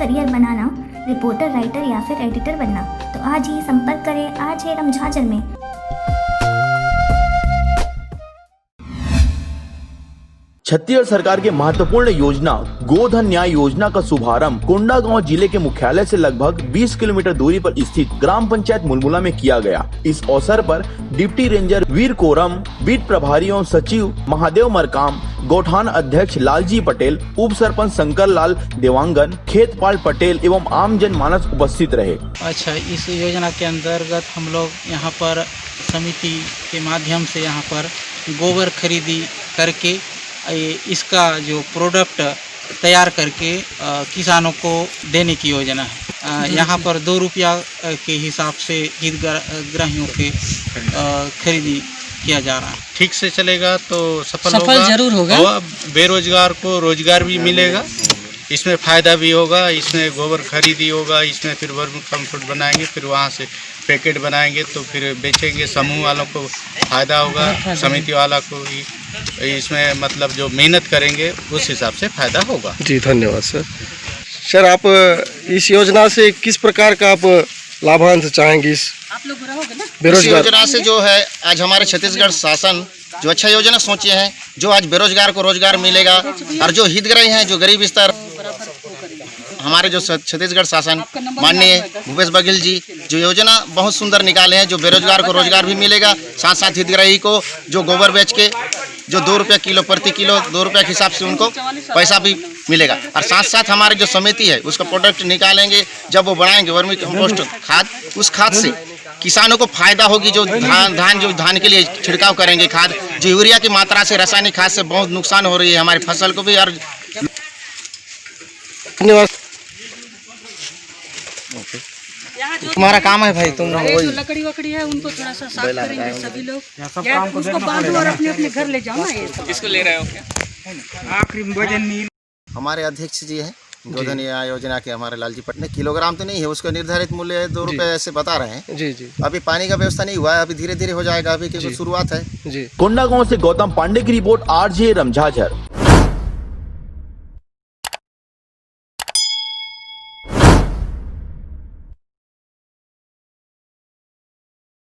Career बनाना, reporter, writer या फिर editor बनना, तो आज ही संपर्क करें आज है रमझाझर में। छत्तीसगढ़ सरकार की महत्वपूर्ण योजना गोधन न्याय योजना का शुभारंभ कोंडागांव जिले के मुख्यालय से लगभग 20 किलोमीटर दूरी पर स्थित ग्राम पंचायत मुलमुला में किया गया। इस अवसर पर डिप्टी रेंजर वीर कोरम, बीट प्रभारी एवं सचिव महादेव मरकाम, गौठान अध्यक्ष लालजी पटेल, उप सरपंच शंकर लाल देवांगन, खेतपाल पटेल एवं आम जन मानस उपस्थित रहे। अच्छा, इस योजना के अंतर्गत हम लोग यहाँ पर समिति के माध्यम से यहाँ पर गोबर खरीदी करके इसका जो प्रोडक्ट तैयार करके किसानों को देने की योजना है। यहाँ पर 2 रुपया के हिसाब से हितग्राहियों के खरीदी किया जा रहा है। ठीक से चलेगा तो सफल जरूर होगा। बेरोजगार को रोजगार भी मिलेगा, इसमें फ़ायदा भी होगा, इसमें गोबर खरीदी होगा, इसमें फिर वर्मी कंपोस्ट बनाएंगे, फिर वहाँ से पैकेट बनाएंगे तो फिर बेचेंगे। समूह वालों को फ़ायदा होगा, समिति वाला को भी इसमें मतलब जो मेहनत करेंगे उस हिसाब से फ़ायदा होगा। जी धन्यवाद सर। सर, आप इस योजना से किस प्रकार का आप लाभांश चाहेंगे? इस बेरोजगार योजना से जो है आज हमारे छत्तीसगढ़ शासन जो अच्छा योजना सोचे हैं, जो आज बेरोजगार को रोजगार मिलेगा और जो हितग्राही हैं, जो गरीब स्तर, हमारे जो छत्तीसगढ़ शासन माननीय भूपेश बघेल जी जो योजना बहुत सुंदर निकाले हैं, जो बेरोजगार को रोजगार भी मिलेगा, साथ साथ हितग्राही को जो गोबर बेच के जो 2 रुपया किलो प्रति किलो 2 रुपया के हिसाब से उनको पैसा भी मिलेगा। और साथ साथ हमारे जो समिति है उसका प्रोडक्ट निकालेंगे, जब वो बनाएंगे वर्मी कंपोस्ट खाद, उस खाद से किसानों को फायदा होगी। जो धान के लिए छिड़काव करेंगे खाद, जो यूरिया की मात्रा से, रासायनिक खाद से बहुत नुकसान हो रही है हमारी फसल को भी। और धन्यवाद। तुम्हारा काम है भाई, तुम जो लकड़ी वकड़ी है उनको थोड़ा सा साफ करेंगे सभी लोग, या उसको बांधो और अपने अपने घर ले जाओ ना। ये किसको ले रहे हो क्या? आखिरी वजन हमारे अध्यक्ष जी हैं गोधन न्याय योजना के, हमारे लालजी पटेल। किलोग्राम तो नहीं है, उसका निर्धारित मूल्य 2 रुपये ऐसे बता रहे हैं। जी जी। अभी पानी का व्यवस्था नहीं हुआ है, अभी धीरे धीरे हो जाएगा, अभी की शुरुआत है। जी। कोंडागांव से गौतम पांडे की रिपोर्ट, RJ रमझाझर।